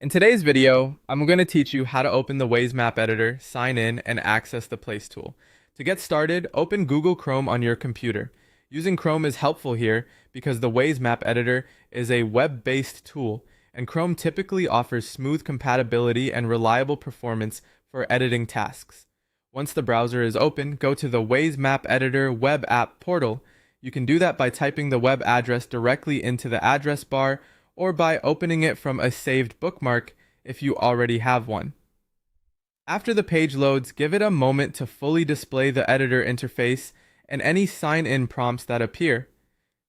In today's video, I'm going to teach you how to open the Waze Map Editor, sign in, and access the Place tool. To get started, open Google Chrome on your computer. Using Chrome is helpful here because the Waze Map Editor is a web-based tool, and Chrome typically offers smooth compatibility and reliable performance for editing tasks. Once the browser is open, go to the Waze Map Editor web app portal. You can do that by typing the web address directly into the address bar or by opening it from a saved bookmark if you already have one. After the page loads, give it a moment to fully display the editor interface and any sign-in prompts that appear.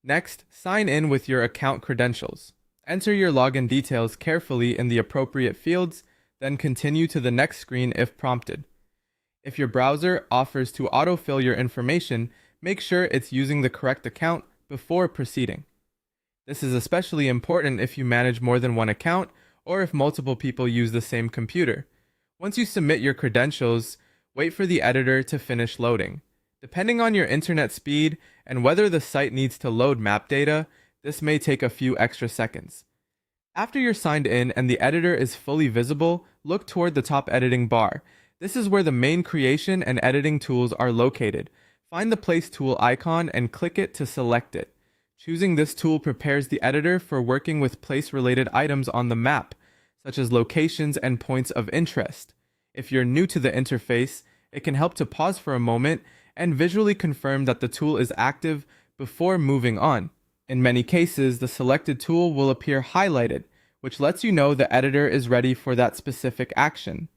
Next, sign in with your account credentials. Enter your login details carefully in the appropriate fields, then continue to the next screen if prompted. If your browser offers to autofill your information, make sure it's using the correct account before proceeding. This is especially important if you manage more than one account or if multiple people use the same computer. Once you submit your credentials, wait for the editor to finish loading. Depending on your internet speed and whether the site needs to load map data, this may take a few extra seconds. After you're signed in and the editor is fully visible, look toward the top editing bar. This is where the main creation and editing tools are located. Find the Place tool icon and click it to select it. Choosing this tool prepares the editor for working with place-related items on the map, such as locations and points of interest. If you're new to the interface, it can help to pause for a moment and visually confirm that the tool is active before moving on. In many cases, the selected tool will appear highlighted, which lets you know the editor is ready for that specific action.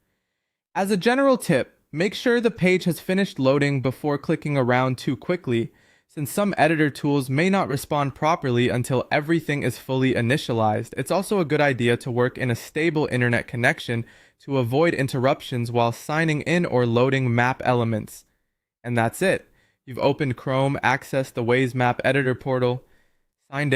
As a general tip, make sure the page has finished loading before clicking around too quickly, since some editor tools may not respond properly until everything is fully initialized. It's also a good idea to work in a stable internet connection to avoid interruptions while signing in or loading map elements. And that's it. You've opened Chrome, accessed the Waze Map Editor portal, signed in.